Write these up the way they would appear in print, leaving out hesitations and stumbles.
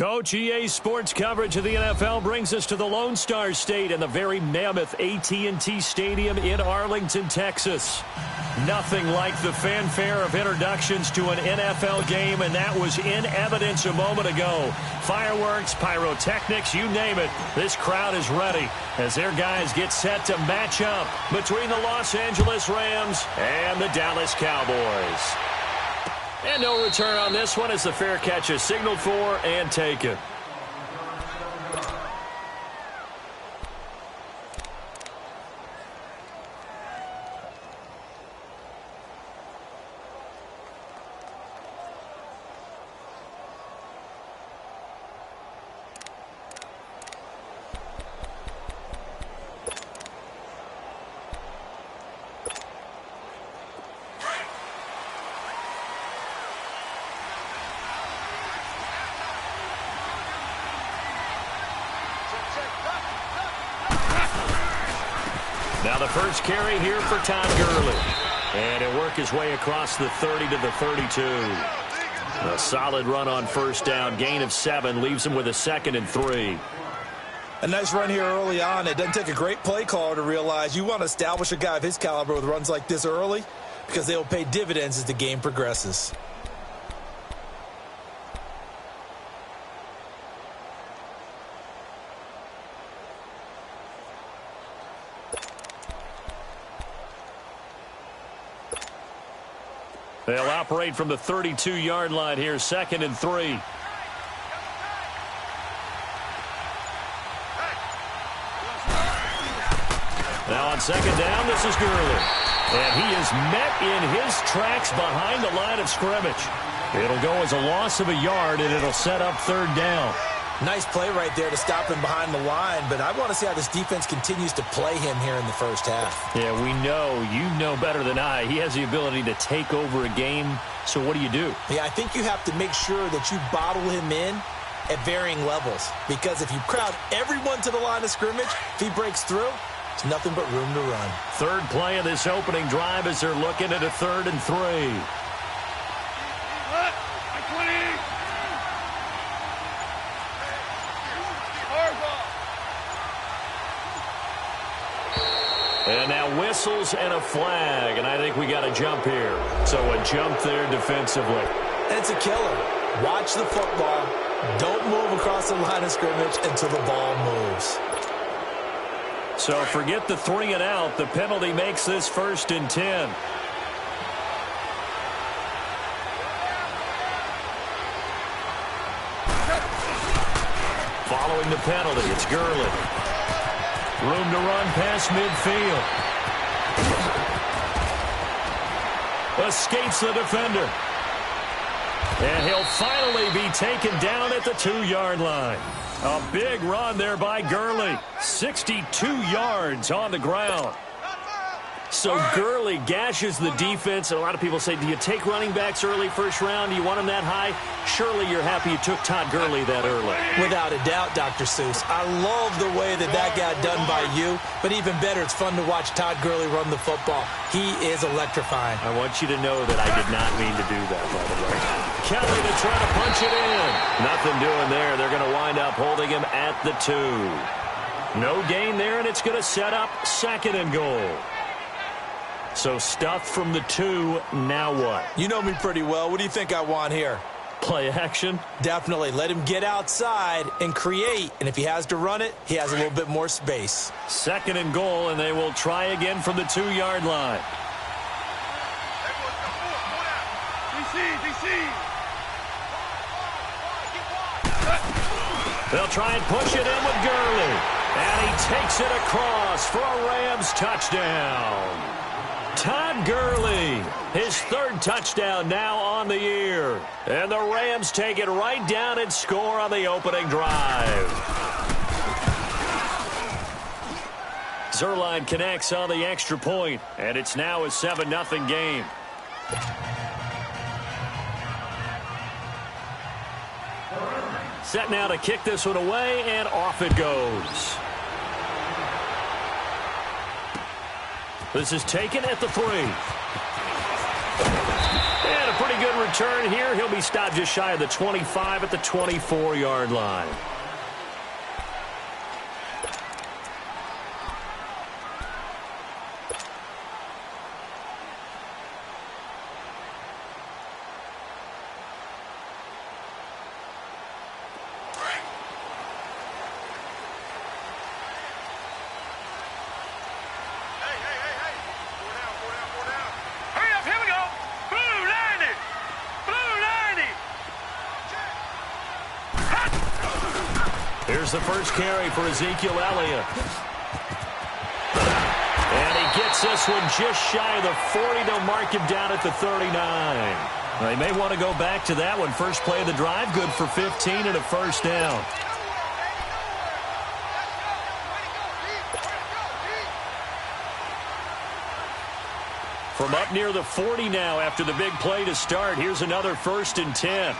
Coach, EA Sports coverage of the NFL brings us to the Lone Star State and the very mammoth AT&T Stadium in Arlington, Texas. Nothing like the fanfare of introductions to an NFL game, and that was in evidence a moment ago. Fireworks, pyrotechnics, you name it. This crowd is ready as their guys get set to match up between the Los Angeles Rams and the Dallas Cowboys. And no return on this one as the fair catch is signaled for and taken. Now the first carry here for Todd Gurley. And he'll work his way across the 30 to the 32. A solid run on first down. Gain of 7 leaves him with a 2nd and 3. A nice run here early on. It doesn't take a great play caller to realize you want to establish a guy of his caliber with runs like this early because they will pay dividends as the game progresses. They'll operate from the 32-yard line here, 2nd and 3. Now on 2nd down, this is Gurley. And he is met in his tracks behind the line of scrimmage. It'll go as a loss of a yard, and it'll set up 3rd down. Nice play right there to stop him behind the line, but I want to see how this defense continues to play him here in the first half. Yeah, we know, you know better than I, he has the ability to take over a game, so what do you do? Yeah, I think you have to make sure that you bottle him in at varying levels, because if you crowd everyone to the line of scrimmage, if he breaks through, it's nothing but room to run. 3rd play of this opening drive as they're looking at a 3rd and 3. And now whistles and a flag, and I think we got a jump here. So a jump there defensively. And it's a killer. Watch the football. Don't move across the line of scrimmage until the ball moves. So forget the 3 and out. The penalty makes this 1st and 10. Following the penalty, it's Gurley. Room to run past midfield. Escapes the defender. And he'll finally be taken down at the 2-yard line. A big run there by Gurley. 62 yards on the ground. So Gurley gashes the defense. And a lot of people say, do you take running backs early first round? Do you want them that high? Surely you're happy you took Todd Gurley that early. Without a doubt, Dr. Seuss. I love the way that got done by you. But even better, it's fun to watch Todd Gurley run the football. He is electrifying. I want you to know that I did not mean to do that, by the way. Kelly to try to punch it in. Nothing doing there. They're going to wind up holding him at the 2. No gain there, and it's going to set up 2nd and goal. So stuffed from the 2, now what? You know me pretty well. What do you think I want here? Play action? Definitely. Let him get outside and create. And if he has to run it, he has a little bit more space. 2nd and goal, and they will try again from the 2-yard line. They'll try and push it in with Gurley. And he takes it across for a Rams touchdown. Todd Gurley, his 3rd touchdown now on the year. And the Rams take it right down and score on the opening drive. Zuerlein connects on the extra point, and it's now a 7-0 game. Set now to kick this one away, and off it goes. This is taken at the 3. And a pretty good return here. He'll be stopped just shy of the 25 at the 24-yard line. Here's the first carry for Ezekiel Elliott. And he gets this one just shy of the 40. They'll mark him down at the 39. They may want to go back to that one. First play of the drive, good for 15 and a first down. From up near the 40 now after the big play to start, here's another 1st and 10.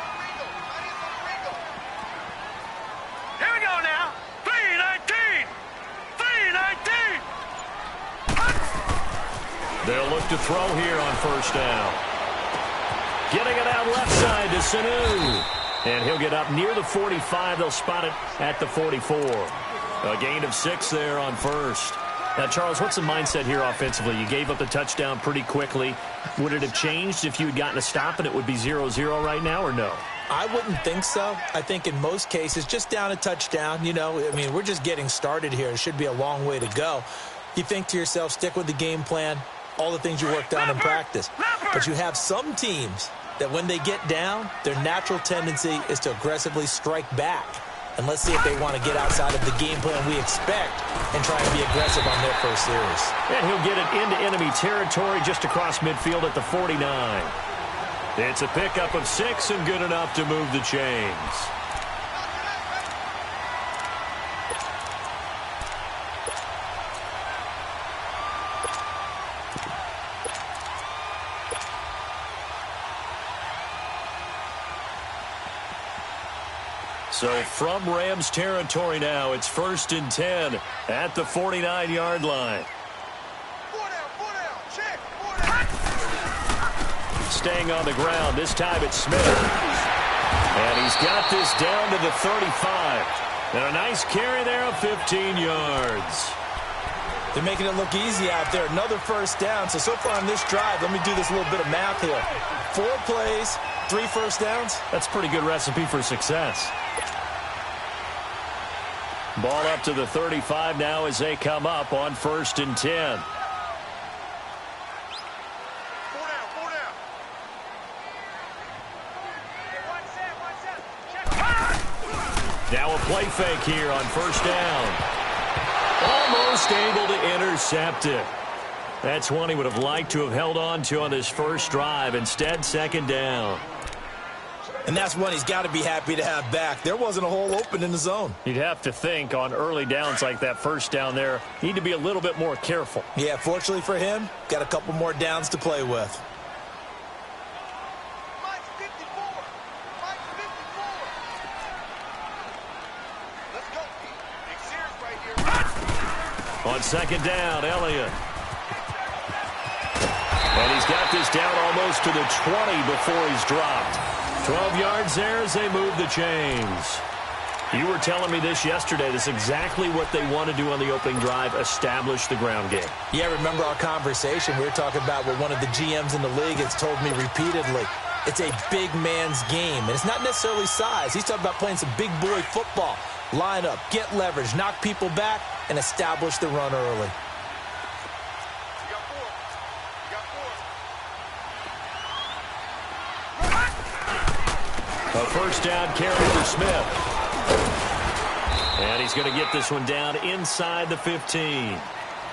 They'll look to throw here on first down. Getting it out left side to Sanu. And he'll get up near the 45. They'll spot it at the 44. A gain of 6 there on first. Now, Charles, what's the mindset here offensively? You gave up the touchdown pretty quickly. Would it have changed if you had gotten a stop and it would be 0-0 right now, or no? I wouldn't think so. I think in most cases, just down a touchdown, you know, I mean, we're just getting started here. It should be a long way to go. You think to yourself, stick with the game plan, all the things you worked on in practice. But you have some teams that when they get down, their natural tendency is to aggressively strike back. And let's see if they want to get outside of the game plan we expect and try and be aggressive on their first series. And he'll get it into enemy territory just across midfield at the 49. It's a pickup of 6 and good enough to move the chains. So from Rams territory now, it's 1st and 10 at the 49-yard line. Staying on the ground, this time it's Smith. And he's got this down to the 35. And a nice carry there of 15 yards. They're making it look easy out there. Another first down. So far on this drive, let me do this little bit of math here. 4 plays, 3 first downs. That's a pretty good recipe for success. Ball up to the 35 now as they come up on 1st and 10. Now a play fake here on first down. Almost able to intercept it. That's one he would have liked to have held on to on his first drive. Instead, 2nd down. And that's one he's got to be happy to have back. There wasn't a hole open in the zone. You'd have to think on early downs like that first down there, need to be a little bit more careful. Yeah, fortunately for him, got a couple more downs to play with. On 2nd down, Elliott. And he's got this down almost to the 20 before he's dropped. 12 yards there as they move the chains. You were telling me this yesterday. This is exactly what they want to do on the opening drive, establish the ground game. Yeah, remember our conversation. We were talking about what one of the GMs in the league has told me repeatedly. It's a big man's game, and it's not necessarily size. He's talking about playing some big boy football. Line up, get leverage, knock people back, and establish the run early. A first down carry for Smith. And he's going to get this one down inside the 15.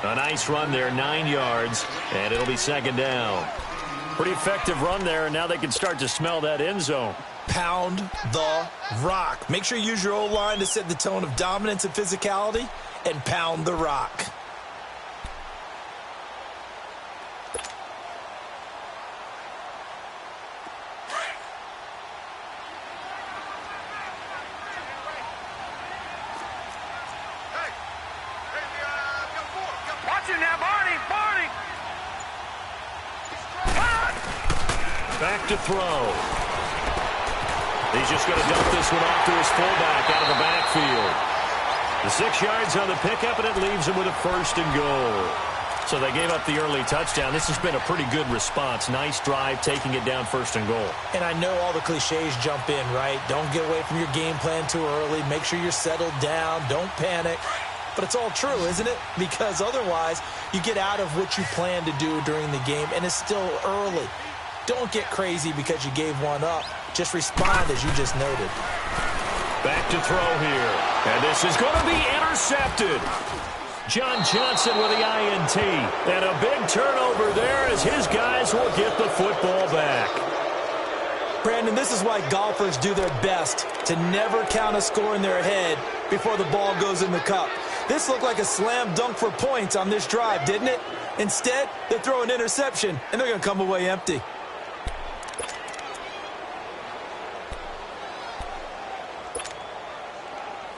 A nice run there, 9 yards, and it'll be 2nd down. Pretty effective run there, and now they can start to smell that end zone. Pound the rock. Make sure you use your O-line to set the tone of dominance and physicality, and pound the rock. Back to throw. He's just going to dump this one off to his fullback out of the backfield. The 6 yards on the pickup, and it leaves him with a 1st and goal. So they gave up the early touchdown. This has been a pretty good response. Nice drive, taking it down 1st and goal. And I know all the cliches jump in, right? Don't get away from your game plan too early. Make sure you're settled down. Don't panic. But it's all true, isn't it? Because otherwise, you get out of what you plan to do during the game, and it's still early. Don't get crazy because you gave one up. Just respond as you just noted. Back to throw here. And this is going to be intercepted. John Johnson with the INT. And a big turnover there as his guys will get the football back. Brandon, this is why golfers do their best to never count a score in their head before the ball goes in the cup. This looked like a slam dunk for points on this drive, didn't it? Instead, they throw an interception, and they're going to come away empty.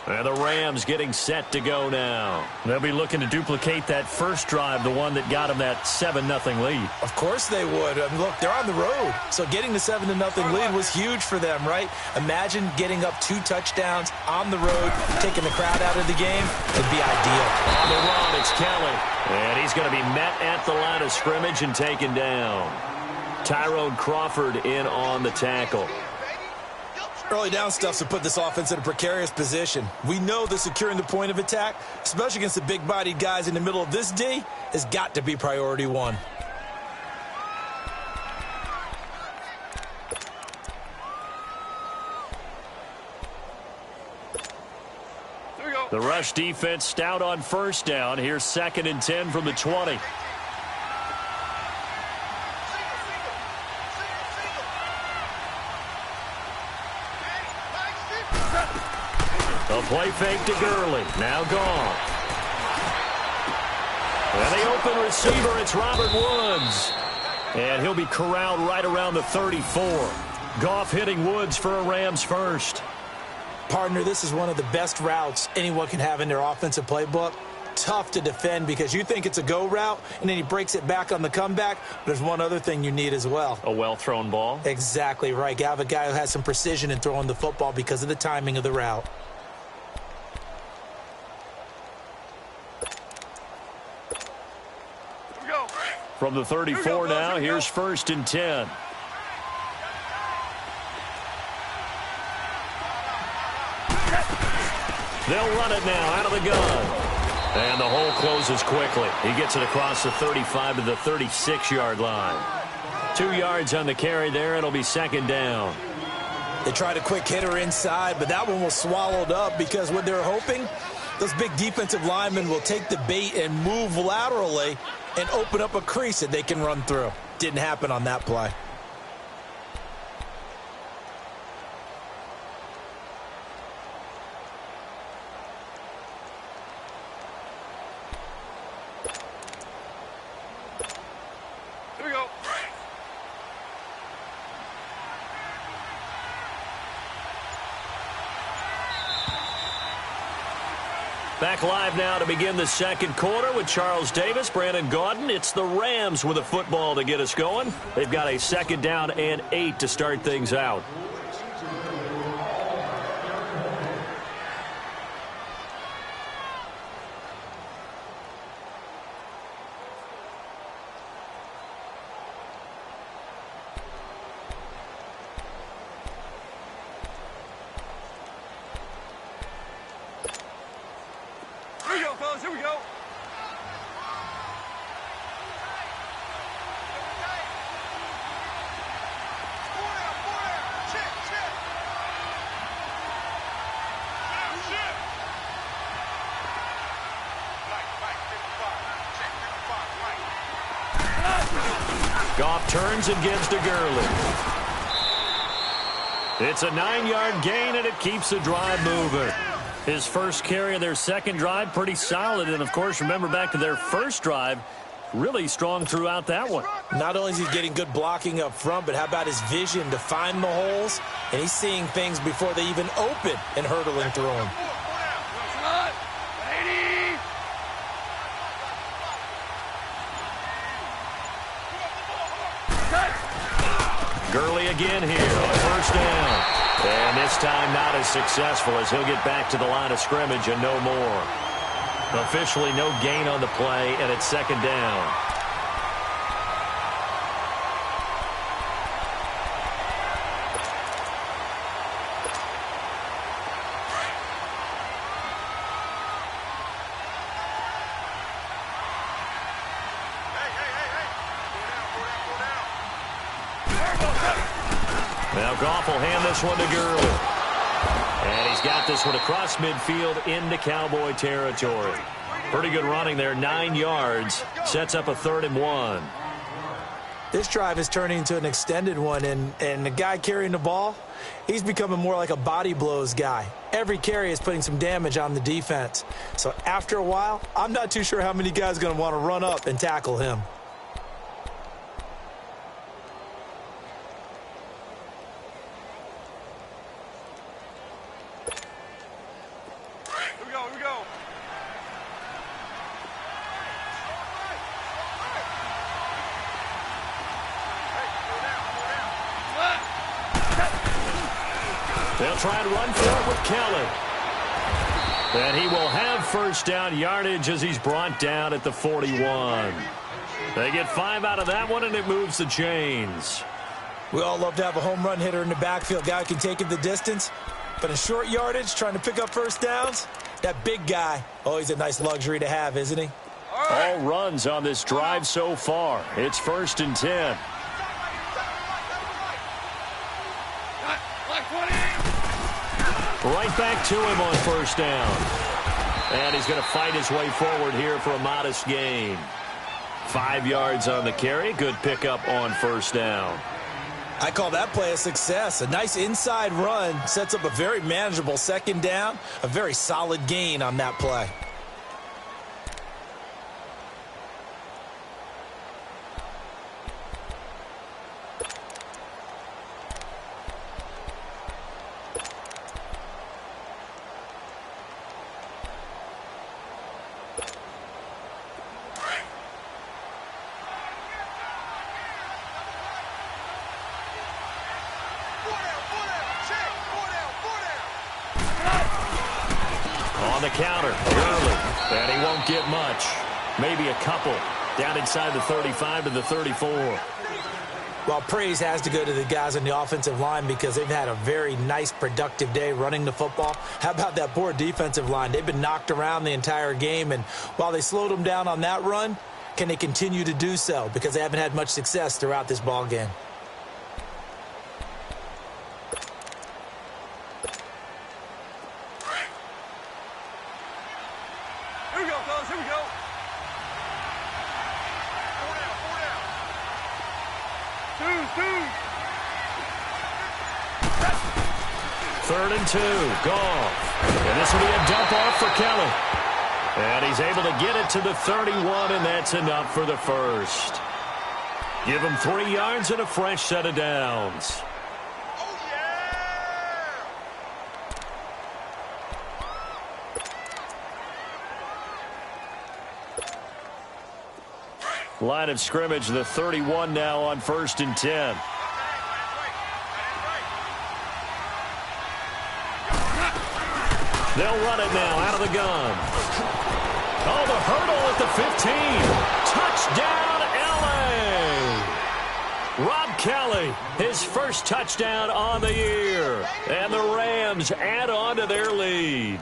And the Rams getting set to go now. They'll be looking to duplicate that first drive, the one that got them that 7-0 lead. Of course they would. I mean, look, they're on the road. So getting the 7-0 lead was huge for them, right? Imagine getting up 2 touchdowns on the road, taking the crowd out of the game. It'd be ideal. On the run, it's Kelly. And he's going to be met at the line of scrimmage and taken down. Tyrone Crawford in on the tackle. Early down stuff to put this offense in a precarious position. We know that securing the point of attack, especially against the big-bodied guys in the middle of this D, has got to be priority 1. The rush defense stout on 1st down. Here's 2nd and 10 from the 20. A play fake to Gurley. Now gone. And the open receiver, it's Robert Woods. And he'll be corralled right around the 34. Goff hitting Woods for a Rams first. Partner, this is one of the best routes anyone can have in their offensive playbook. Tough to defend because you think it's a go route, and then he breaks it back on the comeback. There's one other thing you need as well. A well-thrown ball? Exactly right. You have a guy who has some precision in throwing the football because of the timing of the route. From the 34 now, here's 1st and 10. They'll run it now out of the gun. And the hole closes quickly. He gets it across the 35 to the 36-yard line. 2 yards on the carry there. It'll be 2nd down. They tried a quick hitter inside, but that one was swallowed up because what they're hoping, those big defensive linemen will take the bait and move laterally and open up a crease that they can run through. Didn't happen on that play. Here we go. Back live now to begin the 2nd quarter with Charles Davis, Brandon Gaudin. It's the Rams with a football to get us going. They've got a 2nd down and 8 to start things out. Here we go. Goff turns and gives to Gurley. It's a 9-yard gain, and it keeps the drive moving. His first carry of their 2nd drive, pretty solid. And, of course, remember back to their first drive, really strong throughout that one. Not only is he getting good blocking up front, but how about his vision to find the holes? And he's seeing things before they even open and hurdling through them. Gurley again here on first down. And this time not as successful as he'll get back to the line of scrimmage and no more. Officially no gain on the play, and it's second down. Now Goff will hand this one to Gurley. And he's got this one across midfield into Cowboy territory. Pretty good running there, 9 yards. Sets up a 3rd and 1. This drive is turning into an extended one, and the guy carrying the ball, he's becoming more like a body blows guy. Every carry is putting some damage on the defense. So after a while, I'm not too sure how many guys are going to want to run up and tackle him. They'll try and run for it with Kelly. And he will have first down yardage as he's brought down at the 41. They get 5 out of that one, and it moves the chains. We all love to have a home run hitter in the backfield. Guy who can take it the distance. But in short yardage, trying to pick up first downs, that big guy, always a nice luxury to have, isn't he? All runs on this drive so far. It's 1st and 10. Right back to him on first down. And he's going to fight his way forward here for a modest gain. 5 yards on the carry. Good pickup on first down. I call that play a success. A nice inside run sets up a very manageable second down. A very solid gain on that play. On the counter, Gurley, and he won't get much. Maybe a couple. Down inside the 35 to the 34. Well, praise has to go to the guys on the offensive line because they've had a very nice, productive day running the football. How about that poor defensive line? They've been knocked around the entire game, and while they slowed them down on that run, can they continue to do so? Because they haven't had much success throughout this ball game. Here we go, fellas. Here we go. 3rd and 2. Goff. And this will be a dump off for Kelly. And he's able to get it to the 31, and that's enough for the first. Give him 3 yards and a fresh set of downs. Line of scrimmage, the 31 now on 1st and 10. They'll run it now out of the gun. Oh, the hurdle at the 15. Touchdown, L.A. Rob Kelly, his first touchdown on the year. And the Rams add on to their lead.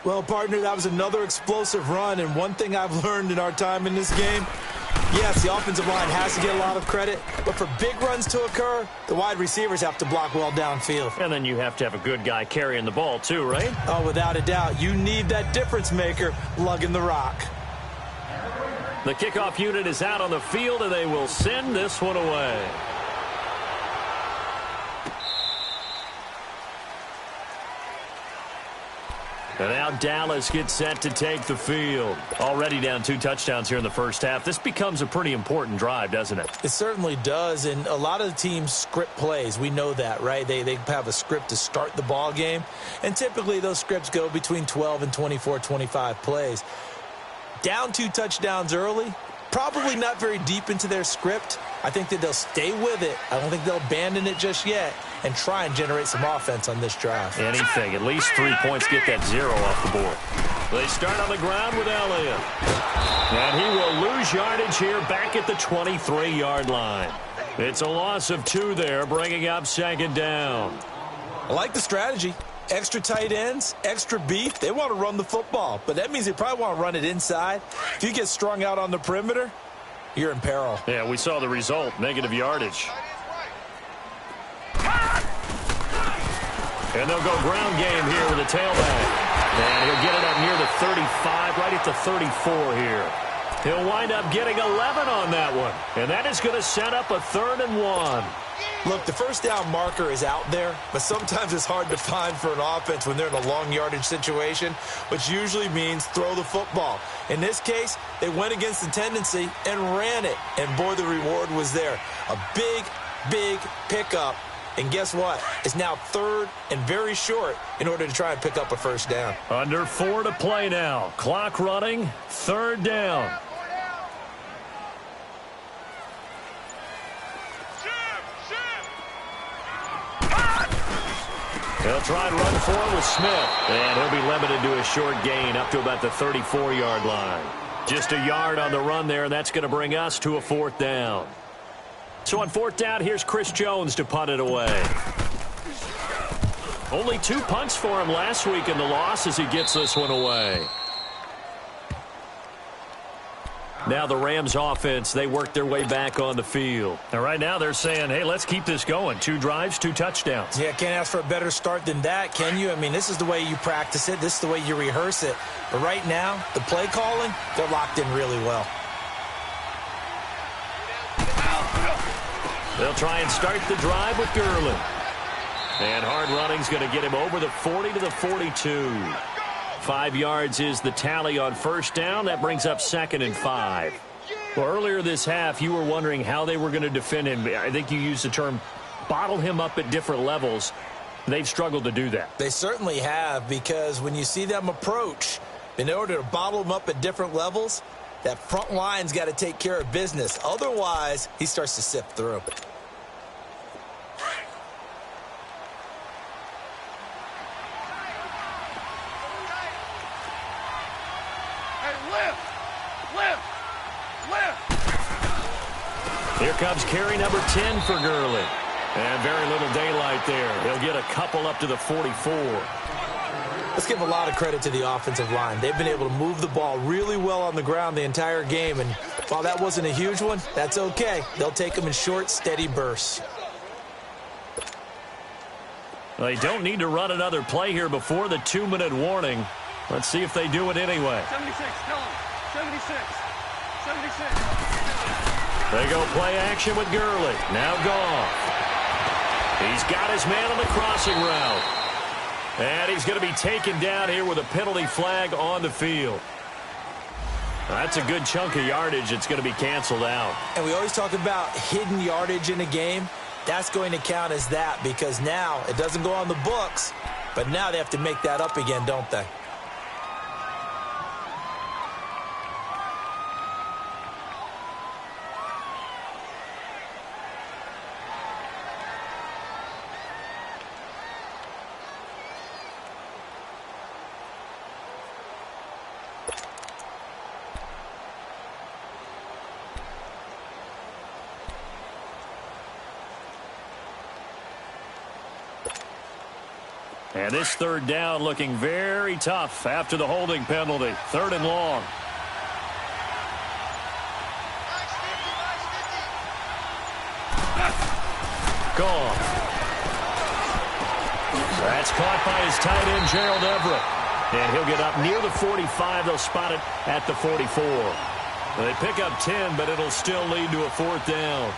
Well, partner, that was another explosive run, and one thing I've learned in our time in this game, yes, the offensive line has to get a lot of credit, but for big runs to occur, the wide receivers have to block well downfield. And then you have to have a good guy carrying the ball too, right? Oh, without a doubt. You need that difference maker lugging the rock. The kickoff unit is out on the field, and they will send this one away. And now Dallas gets set to take the field. Already down 2 touchdowns here in the first half. This becomes a pretty important drive, doesn't it? It certainly does, and a lot of the teams script plays. We know that, right? They have a script to start the ball game, and typically those scripts go between 12 and 24, 25 plays. Down 2 touchdowns early, Probably not very deep into their script. I think that they'll stay with it. I don't think they'll abandon it just yet and try and generate some offense on this drive. Anything. At least 3 points, get that 0 off the board. They start on the ground with Elliott. And he will lose yardage here back at the 23-yard line. It's a loss of 2 there, bringing up second down. I like the strategy. Extra tight ends, extra beef. They want to run the football, but that means they probably want to run it inside. If you get strung out on the perimeter, you're in peril. Yeah, we saw the result, negative yardage. And they'll go ground game here with a tailback. And he'll get it up near the 35, right at the 34 here. He'll wind up getting 11 on that one. And that is going to set up a 3rd and 1. Look, the first down marker is out there, but sometimes it's hard to find for an offense when they're in a long yardage situation, which usually means throw the football. In this case, they went against the tendency and ran it, and boy, the reward was there. A big, big pickup, and guess what? It's now 3rd and very short in order to try and pick up a first down. Under 4 to play now. Clock running, 3rd down. They'll try and run for it with Smith. And he'll be limited to a short gain up to about the 34-yard line. Just a yard on the run there, and that's going to bring us to a 4th down. So on 4th down, here's Chris Jones to punt it away. Only 2 punts for him last week in the loss as he gets this one away. Now the Rams offense, they work their way back on the field. And right now they're saying, hey, let's keep this going. 2 drives, 2 touchdowns. Yeah, can't ask for a better start than that, can you? I mean, this is the way you practice it. This is the way you rehearse it. But right now, the play calling, they're locked in really well. They'll try and start the drive with Gurley. And hard running's going to get him over the 40 to the 42. 5 yards is the tally on first down. That brings up 2nd and 5. Well, earlier this half, you were wondering how they were going to defend him. I think you used the term bottle him up at different levels. They've struggled to do that. They certainly have, because when you see them approach, in order to bottle him up at different levels, that front line's got to take care of business. Otherwise, he starts to sift through. Here comes carry number 10 for Gurley. And very little daylight there. He'll get a couple up to the 44. Let's give a lot of credit to the offensive line. They've been able to move the ball really well on the ground the entire game. And while that wasn't a huge one, that's okay. They'll take them in short, steady bursts. They don't need to run another play here before the 2-minute warning. Let's see if they do it anyway. 76, tell him. 76. 76. They go play action with Gurley. Now Goff. He's got his man on the crossing route. And he's going to be taken down here with a penalty flag on the field. That's a good chunk of yardage. It's going to be canceled out. And we always talk about hidden yardage in a game. That's going to count as that, because now it doesn't go on the books, but now they have to make that up again, don't they? And this 3rd down looking very tough after the holding penalty. 3rd and long. Goff. That's caught by his tight end, Gerald Everett. And he'll get up near the 45. They'll spot it at the 44. They pick up 10, but it'll still lead to a 4th down.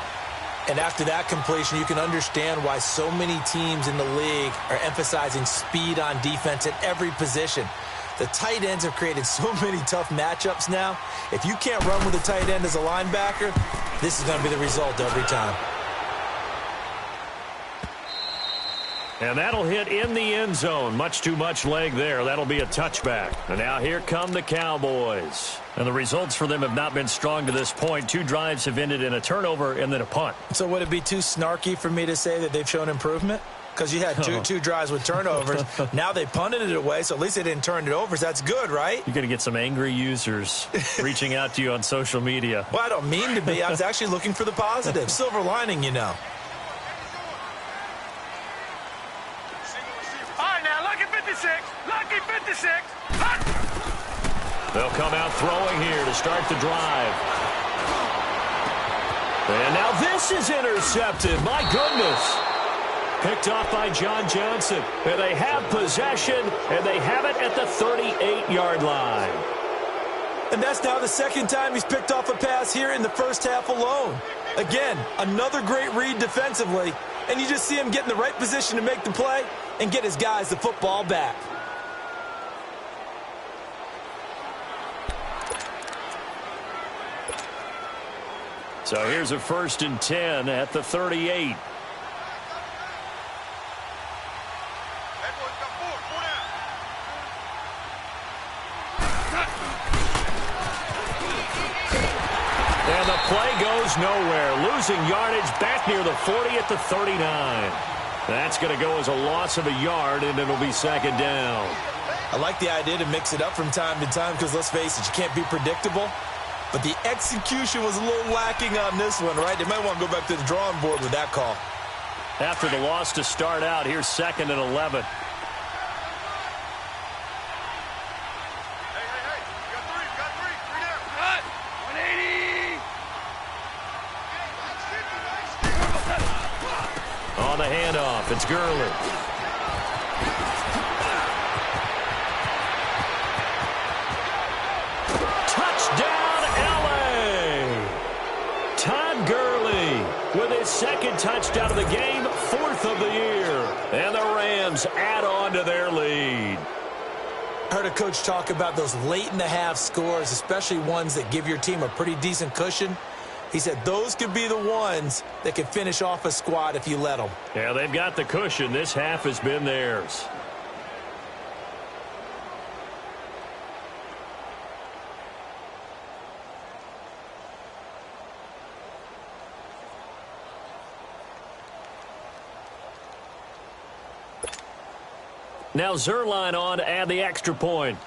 And after that completion, you can understand why so many teams in the league are emphasizing speed on defense at every position. The tight ends have created so many tough matchups now. If you can't run with a tight end as a linebacker, this is going to be the result every time. And that'll hit in the end zone. Much too much leg there. That'll be a touchback. And now here come the Cowboys. And the results for them have not been strong to this point. 2 drives have ended in a turnover and then a punt. So would it be too snarky for me to say that they've shown improvement? Because you had two drives with turnovers. Now they punted it away, so at least they didn't turn it over. So that's good, right? You're going to get some angry users reaching out to you on social media. Well, I don't mean to be. I was actually looking for the positive. Silver lining, you know. Lucky 56. They'll come out throwing here to start the drive. And now this is intercepted. My goodness. Picked off by John Johnson. And they have possession, and they have it at the 38-yard line. And that's now the second time he's picked off a pass here in the first half alone. Again, another great read defensively. And you just see him get in the right position to make the play and get his guys the football back. So here's a 1st and 10 at the 38. And the play goes nowhere. Losing yardage back near the 40 at the 39. That's going to go as a loss of a yard, and it'll be 2nd down. I like the idea to mix it up from time to time because, let's face it, you can't be predictable. But the execution was a little lacking on this one, right? They might want to go back to the drawing board with that call. After the loss to start out, here's 2nd and 11. On the handoff, it's Gurley. Touchdown, LA! Todd Gurley with his 2nd touchdown of the game, 4th of the year. And the Rams add on to their lead. I heard a coach talk about those late-in-the-half scores, especially ones that give your team a pretty decent cushion. He said those could be the ones that can finish off a squad if you let them. Yeah, they've got the cushion. This half has been theirs. Now Zuerlein on to add the extra point.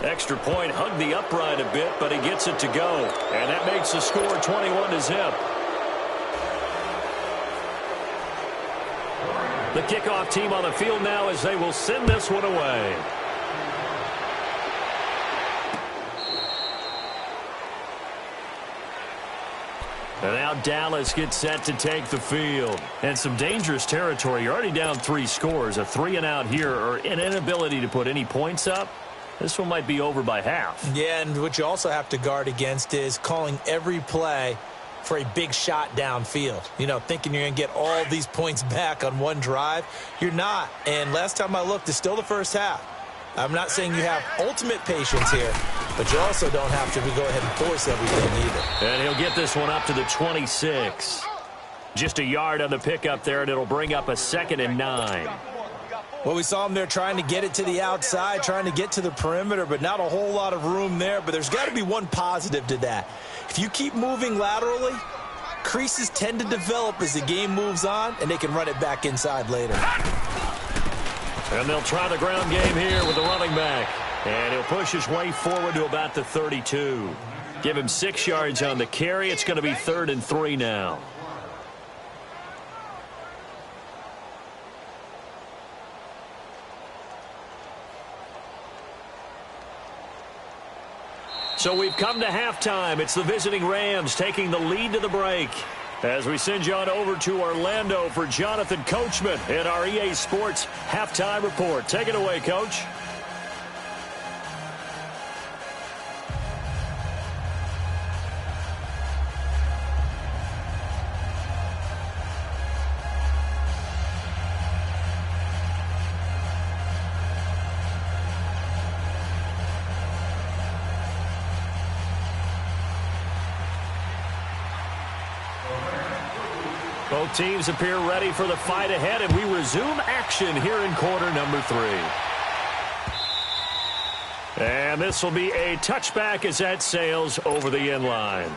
Extra point, hugged the upright a bit, but he gets it to go. And that makes the score 21-0. The kickoff team on the field now as they will send this one away. And now Dallas gets set to take the field. And some dangerous territory. You're already down 3 scores. A 3-and-out here or an inability to put any points up. This one might be over by half. Yeah, and what you also have to guard against is calling every play for a big shot downfield. You know, thinking you're going to get all these points back on one drive. You're not. And last time I looked, it's still the first half. I'm not saying you have ultimate patience here, but you also don't have to go ahead and force everything either. And he'll get this one up to the 26. Just a yard on the pickup there, and it'll bring up a 2nd and 9. Well, we saw him there trying to get it to the outside, trying to get to the perimeter, but not a whole lot of room there. But there's got to be one positive to that. If you keep moving laterally, creases tend to develop as the game moves on, and they can run it back inside later. And they'll try the ground game here with the running back. And he'll push his way forward to about the 32. Give him 6 yards on the carry. It's going to be 3rd and 3 now. So we've come to halftime. It's the visiting Rams taking the lead to the break. As we send you on over to Orlando for Jonathan Coachman in our EA Sports Halftime Report. Take it away, Coach. Both teams appear ready for the fight ahead, and we resume action here in quarter number 3. And this will be a touchback as that sails over the end line.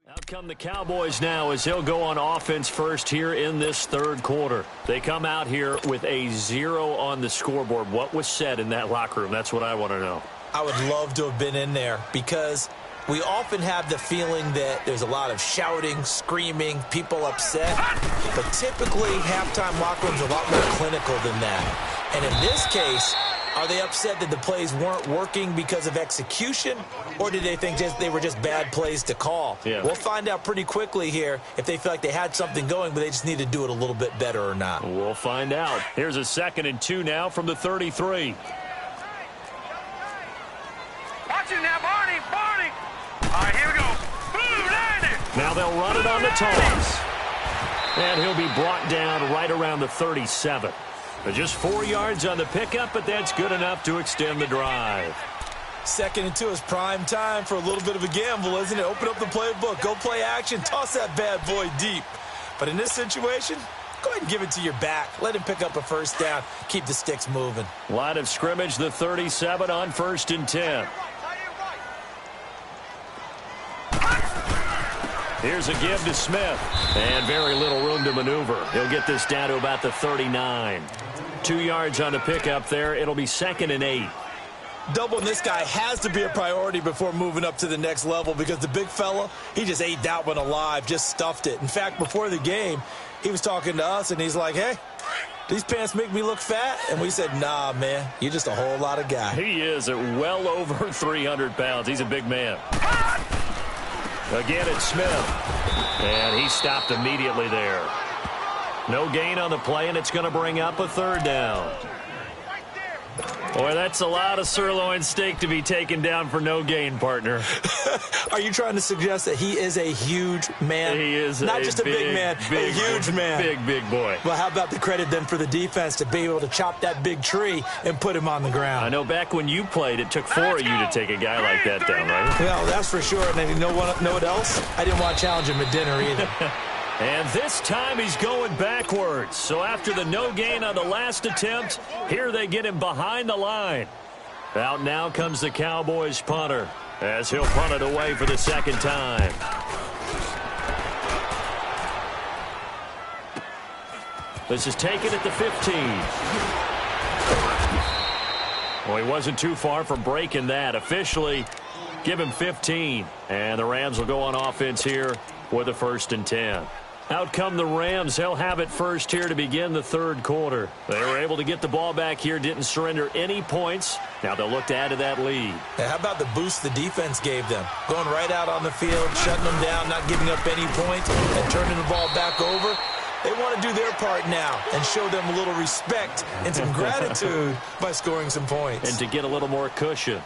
Out come the Cowboys now as they'll go on offense first here in this third quarter. They come out here with a 0 on the scoreboard. What was said in that locker room? That's what I want to know. I would love to have been in there because we often have the feeling that there's a lot of shouting, screaming, people upset. But typically, halftime locker rooms are a lot more clinical than that. And in this case, are they upset that the plays weren't working because of execution, or did they think they were just bad plays to call? Yeah. We'll find out pretty quickly here if they feel like they had something going, but they just need to do it a little bit better or not. We'll find out. Here's a 2nd and 2 now from the 33. Watch it now, Barney. Barney. All right, here we go. Boom, landed. Now they'll run it on the toss. And he'll be brought down right around the 37. But just 4 yards on the pickup, but that's good enough to extend the drive. 2nd and 2 is prime time for a little bit of a gamble, isn't it? Open up the playbook, go play action, toss that bad boy deep. But in this situation, go ahead and give it to your back. Let him pick up a first down. Keep the sticks moving. Line of scrimmage, the 37 on 1st and 10. Here's a give to Smith. And very little room to maneuver. He'll get this down to about the 39. 2 yards on the pickup there. It'll be 2nd and 8. Doubling this guy has to be a priority before moving up to the next level because the big fella, he just ate that one alive, just stuffed it. In fact, before the game, he was talking to us, and he's like, hey, these pants make me look fat? And we said, nah, man, you're just a whole lot of guy. He is at well over 300 pounds. He's a big man. Again, it's Smith. And he stopped immediately there. No gain on the play, and it's going to bring up a 3rd down. Boy, that's a lot of sirloin steak to be taken down for no gain, partner. Are you trying to suggest that he is a huge man? He is not just a big man, a huge man. Big boy. Well, how about the credit then for the defense to be able to chop that big tree and put him on the ground? I know back when you played, it took 4 of you to take a guy like that down, right? Well, that's for sure. And then you know what else? I didn't want to challenge him at dinner either. And this time he's going backwards. So after the no gain on the last attempt, here they get him behind the line. Out now comes the Cowboys punter as he'll punt it away for the 2nd time. This is taken at the 15. Well, he wasn't too far from breaking that. Officially, give him 15. And the Rams will go on offense here with a 1st and 10. Out come the Rams. They'll have it first here to begin the 3rd quarter. They were able to get the ball back here, didn't surrender any points. Now they'll look to add to that lead. Hey, how about the boost the defense gave them? Going right out on the field, shutting them down, not giving up any points, and turning the ball back over. They want to do their part now and show them a little respect and some gratitude by scoring some points. And to get a little more cushion.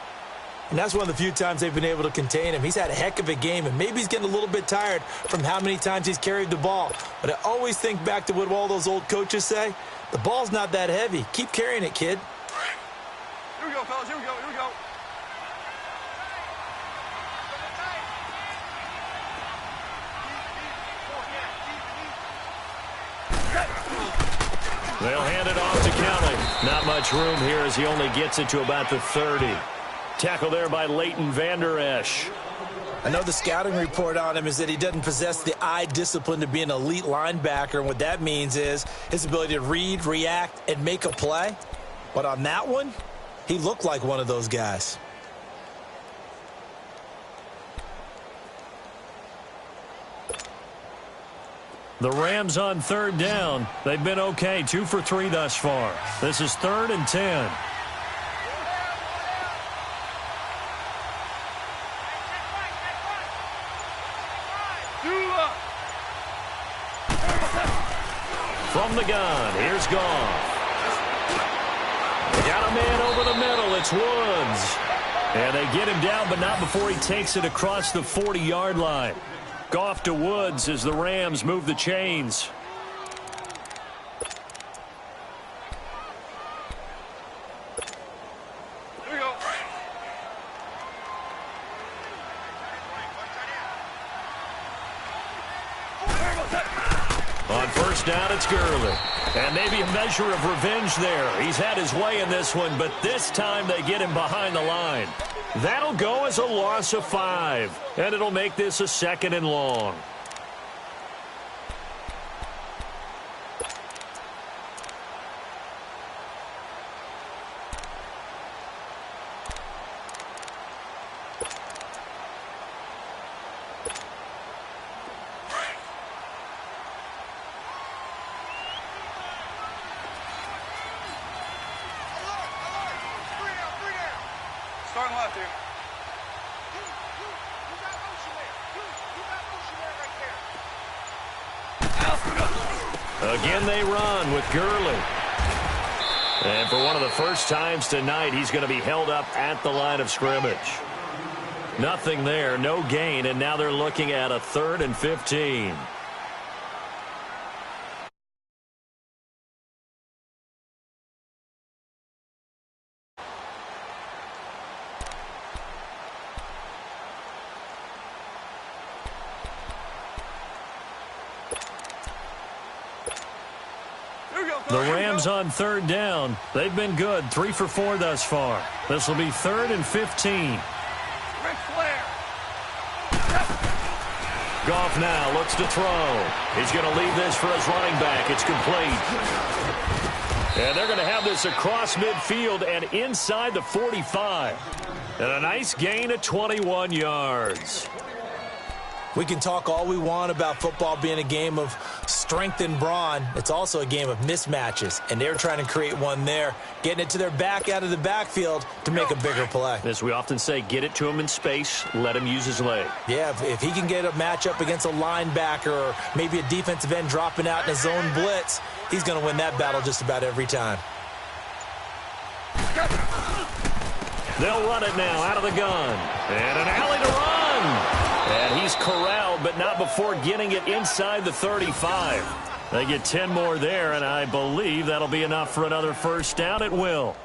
And that's one of the few times they've been able to contain him. He's had a heck of a game, and maybe he's getting a little bit tired from how many times he's carried the ball. But I always think back to what all those old coaches say. The ball's not that heavy. Keep carrying it, kid. Here we go, fellas. Here we go. Here we go. They'll hand it off to Kelly. Not much room here as he only gets it to about the 30. Tackle there by Leighton Vander Esch. I know the scouting report on him is that he doesn't possess the eye discipline to be an elite linebacker, and what that means is his ability to read, react, and make a play. But on that one, he looked like one of those guys. The Rams on third down. They've been okay, 2 for 3 thus far. This is 3rd and 10. From the gun, here's Goff. Got a man over the middle. It's Woods. And they get him down, but not before he takes it across the 40-yard line. Goff to Woods as the Rams move the chains. Here we go. On first down, it's Gurley. And maybe a measure of revenge there. He's had his way in this one, but this time they get him behind the line. That'll go as a loss of 5, and it'll make this a 2nd and long. Starting left here. Again, they run with Gurley. And for one of the first times tonight, he's going to be held up at the line of scrimmage. Nothing there, no gain, and now they're looking at a 3rd and 15. The Rams on third down. They've been good, 3 for 4 thus far. This will be 3rd and 15. Ric Flair. Goff now looks to throw. He's going to leave this for his running back. It's complete. And they're going to have this across midfield and inside the 45. And a nice gain of 21 yards. We can talk all we want about football being a game of strength and brawn. It's also a game of mismatches, and they're trying to create one there, getting it to their back out of the backfield to make a bigger play. As we often say, get it to him in space, let him use his leg. Yeah, if he can get a matchup against a linebacker or maybe a defensive end dropping out in a zone blitz, he's going to win that battle just about every time. They'll run it now out of the gun. And an alley to run. And he's corralled, but not before getting it inside the 35. They get 10 more there, and I believe that'll be enough for another first down. It will.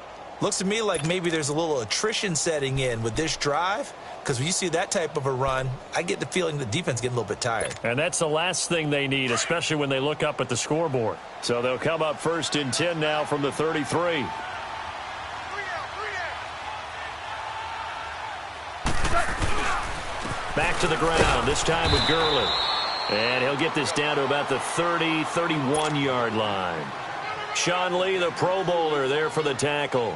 Looks to me like maybe there's a little attrition setting in with this drive, because when you see that type of a run, I get the feeling the defense getting a little bit tired. And that's the last thing they need, especially when they look up at the scoreboard. So they'll come up 1st and 10 now from the 33. Back to the ground, this time with Gurley. And he'll get this down to about the 30, 31-yard line. Sean Lee, the Pro Bowler, there for the tackle.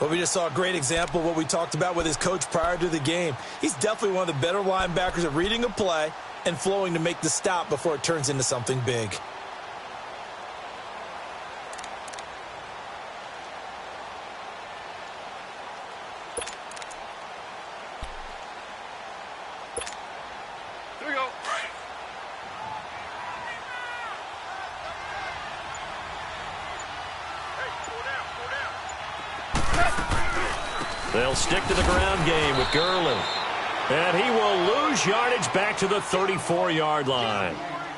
Well, we just saw a great example of what we talked about with his coach prior to the game. He's definitely one of the better linebackers at reading a play and flowing to make the stop before it turns into something big. They'll stick to the ground game with Gurley. And he will lose yardage back to the 34-yard line.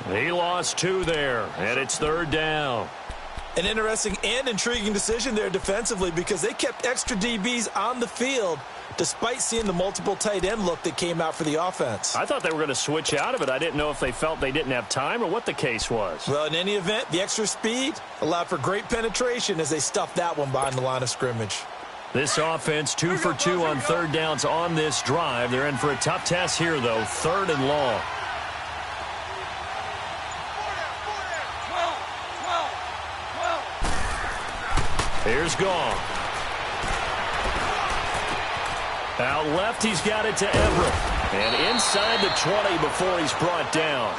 He lost 2 there, and it's 3rd down. An interesting and intriguing decision there defensively because they kept extra DBs on the field despite seeing the multiple tight end look that came out for the offense. I thought they were going to switch out of it. I didn't know if they felt they didn't have time or what the case was. Well, in any event, the extra speed allowed for great penetration as they stuffed that one behind the line of scrimmage. This offense 2 for 2 on third downs on this drive. They're in for a tough test here, though. 3rd and long. Here's Goff. Out left, he's got it to Everett. And inside the 20 before he's brought down.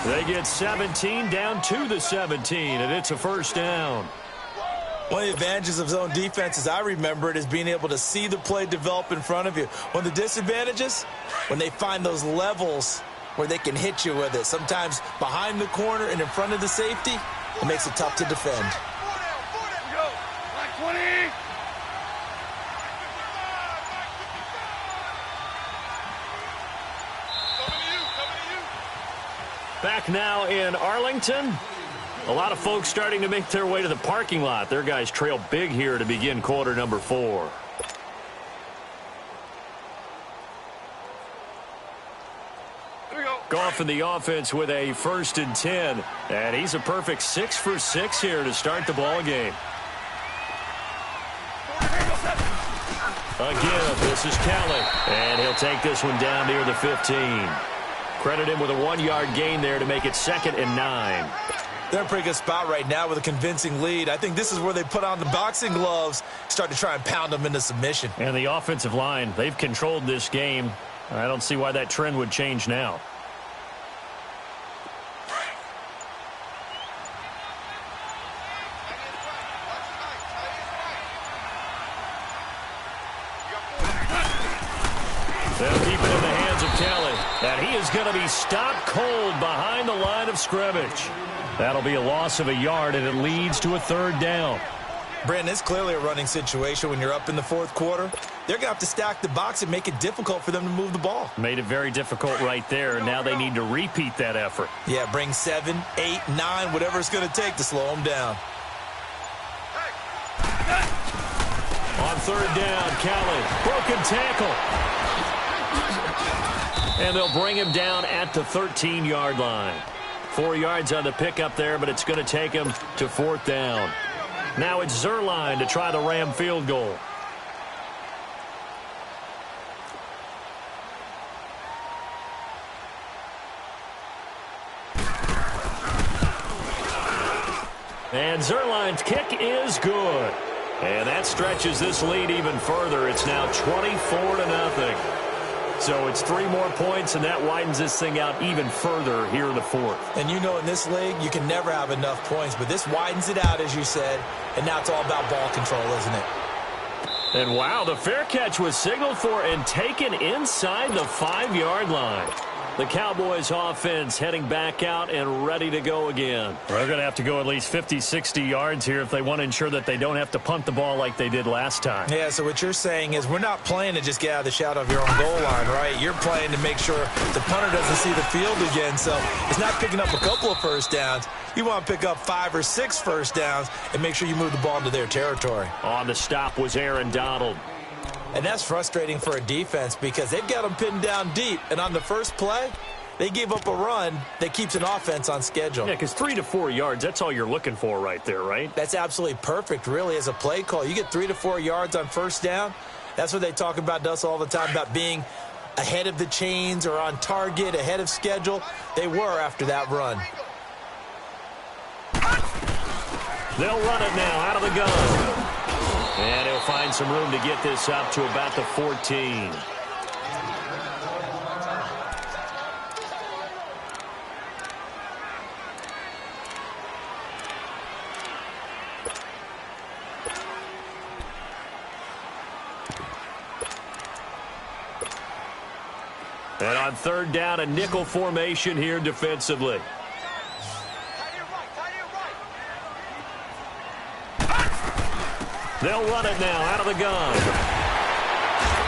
They get 17 down to the 17, and it's a first down. One of the advantages of zone defense, as I remember it, is being able to see the play develop in front of you. One of the disadvantages, when they find those levels where they can hit you with it, sometimes behind the corner and in front of the safety, it makes it tough to defend. Go. Like 20. Back now in Arlington. A lot of folks starting to make their way to the parking lot. Their guys trail big here to begin quarter number 4. Here we go. Goff in the offense with a 1st and 10. And he's a perfect 6 for 6 here to start the ball game. Again, this is Kelly. And he'll take this one down near the 15. Credit him with a 1-yard gain there to make it 2nd and 9. They're in a pretty good spot right now with a convincing lead. I think this is where they put on the boxing gloves, start to try and pound them into submission. And the offensive line, they've controlled this game. I don't see why that trend would change now. They'll keep it in the hands of Kelly. And he is going to be stopped cold behind the line of scrimmage. That'll be a loss of a yard, and it leads to a 3rd down. Brandon, it's clearly a running situation when you're up in the 4th quarter. They're going to have to stack the box and make it difficult for them to move the ball. Made it very difficult right there, and now they need to repeat that effort. Yeah, bring 7, 8, 9, whatever it's going to take to slow them down. On 3rd down, Kelly. Broken tackle. And they'll bring him down at the 13-yard line. 4 yards on the pickup there, but it's going to take him to 4th down. Now it's Zuerlein to try the Ram field goal. And Zuerlein's kick is good. And that stretches this lead even further. It's now 24-0. So it's 3 more points, and that widens this thing out even further here in the 4th. And you know in this league, you can never have enough points, but this widens it out, as you said, and now it's all about ball control, isn't it? And wow, the fair catch was signaled for and taken inside the 5-yard line. The Cowboys offense heading back out and ready to go again. They're going to have to go at least 50, 60 yards here if they want to ensure that they don't have to punt the ball like they did last time. Yeah, so what you're saying is we're not playing to just get out of the shadow of your own goal line, right? You're playing to make sure the punter doesn't see the field again. So it's not picking up a couple of first downs. You want to pick up 5 or 6 first downs and make sure you move the ball into their territory. On the stop was Aaron Donald. And that's frustrating for a defense because they've got them pinned down deep. And on the first play, they gave up a run that keeps an offense on schedule. Yeah, because 3 to 4 yards, that's all you're looking for right there, right? That's absolutely perfect, really, as a play call. You get 3 to 4 yards on first down. That's what they talk about to us all the time, about being ahead of the chains or on target, ahead of schedule. They were after that run. They'll run it now out of the gun. And he'll find some room to get this up to about the 14. And on 3rd down, a nickel formation here defensively. They'll run it now out of the gun.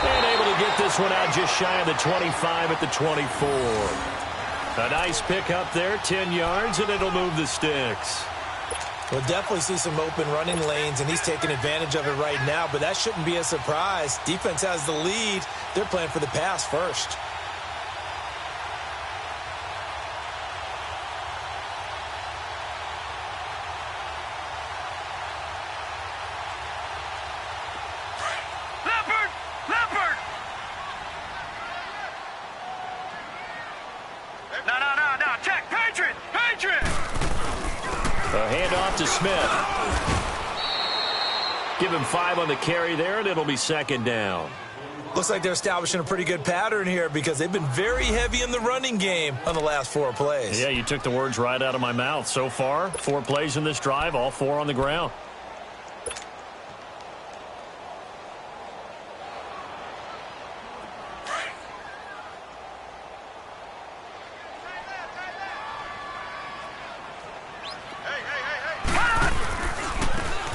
And able to get this one out just shy of the 25 at the 24. A nice pick up there, 10 yards, and it'll move the sticks. We'll definitely see some open running lanes, and he's taking advantage of it right now, but that shouldn't be a surprise. Defense has the lead. They're playing for the pass first. To Smith. Give him 5 on the carry there, and it'll be 2nd down. Looks like they're establishing a pretty good pattern here because they've been very heavy in the running game on the last 4 plays. Yeah, you took the words right out of my mouth. So far, 4 plays in this drive, all 4 on the ground.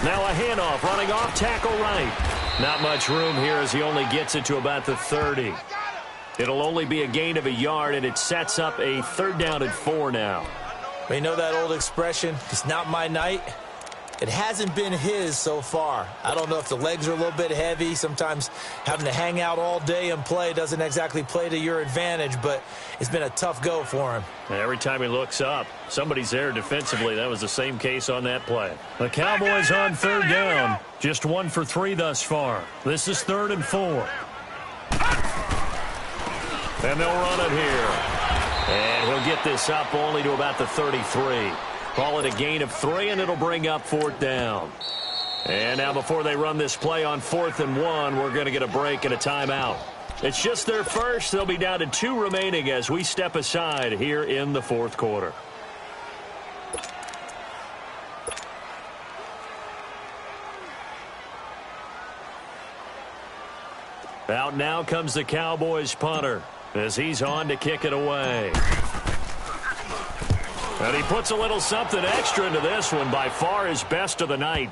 Now a handoff, running off tackle right. Not much room here as he only gets it to about the 30. It'll only be a gain of a yard, and it sets up a 3rd down and 4 now. We know that old expression, it's not my night. It hasn't been his so far. I don't know if the legs are a little bit heavy. Sometimes having to hang out all day and play doesn't exactly play to your advantage, but it's been a tough go for him. Every time he looks up, somebody's there defensively. That was the same case on that play. The Cowboys on 3rd down. Just 1 for 3 thus far. This is 3rd and 4. And they'll run it here. And he'll get this up only to about the 33. Call it a gain of 3, and it'll bring up 4th down. And now before they run this play on 4th and 1, we're going to get a break and a timeout. It's just their first. They'll be down to 2 remaining as we step aside here in the 4th quarter. Out now comes the Cowboys punter as he's on to kick it away. And he puts a little something extra into this one, by far his best of the night.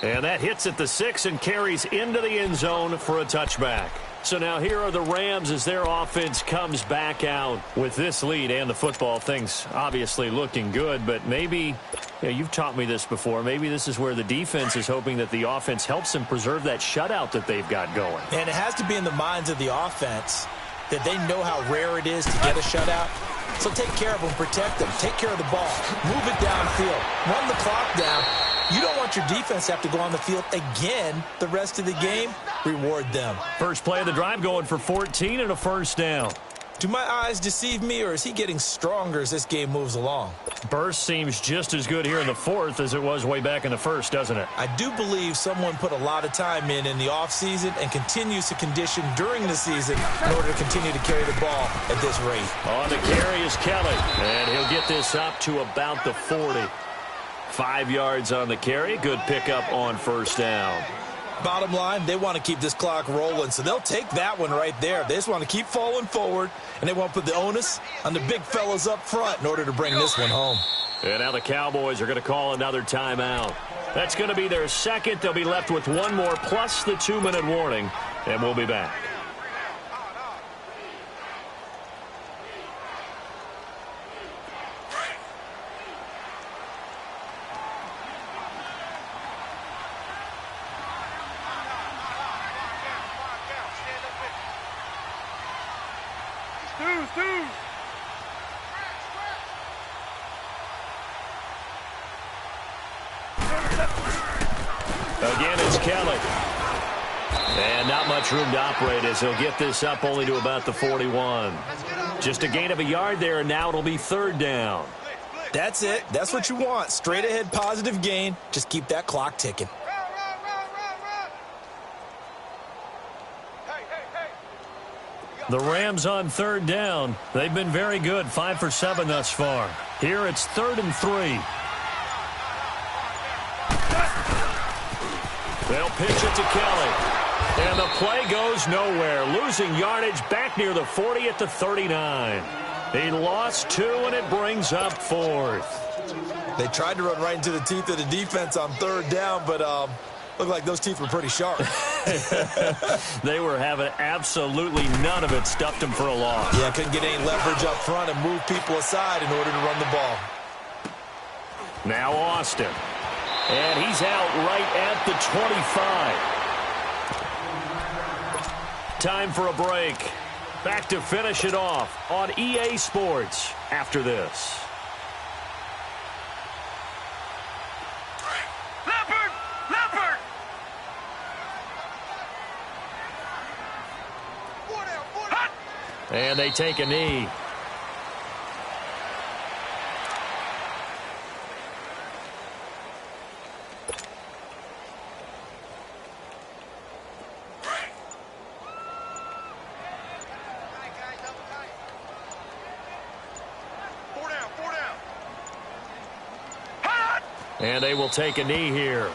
And that hits at the 6 and carries into the end zone for a touchback. So now here are the Rams as their offense comes back out with this lead and the football. Things obviously looking good, but maybe, you've taught me this before, maybe this is where the defense is hoping that the offense helps them preserve that shutout that they've got going. And it has to be in the minds of the offense that they know how rare it is to get a shutout. So take care of them, protect them, take care of the ball, move it downfield, run the clock down. You don't want your defense to have to go on the field again the rest of the game. Reward them. First play of the drive going for 14 and a 1st down. Do my eyes deceive me, or is he getting stronger as this game moves along? Burst seems just as good here in the 4th as it was way back in the 1st, doesn't it? I do believe someone put a lot of time in the offseason and continues to condition during the season in order to continue to carry the ball at this rate. On the carry is Kelly, and he'll get this up to about the 40. 5 yards on the carry. Good pickup on 1st down. Bottom line, they want to keep this clock rolling, so they'll take that one right there. They just want to keep falling forward, and they want to put the onus on the big fellas up front in order to bring this one home. And now the Cowboys are going to call another timeout. That's going to be their 2nd. They'll be left with 1 more plus the 2-minute warning, and we'll be back. Again, it's Kelly. And not much room to operate as he'll get this up only to about the 41. Just a gain of a yard there, and now it'll be 3rd down. That's it. That's what you want. Straight ahead positive gain. Just keep that clock ticking. The Rams on 3rd down. They've been very good, 5 for 7 thus far. Here it's 3rd and 3. They'll pitch it to Kelly. And the play goes nowhere. Losing yardage back near the 40 at the 39. He lost 2, and it brings up 4th. They tried to run right into the teeth of the defense on 3rd down, but looked like those teeth were pretty sharp. They were having absolutely none of it. Stuffed them for a loss. Yeah, couldn't get any leverage up front and move people aside in order to run the ball. Now Austin. And he's out right at the 25. Time for a break. Back to finish it off on EA Sports after this. Leopard! Leopard! And they take a knee. And they will take a knee here.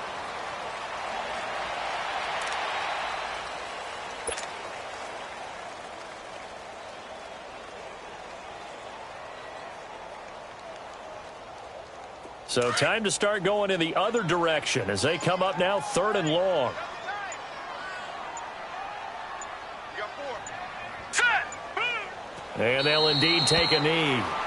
So time to start going in the other direction as they come up now 3rd and long. And they'll indeed take a knee.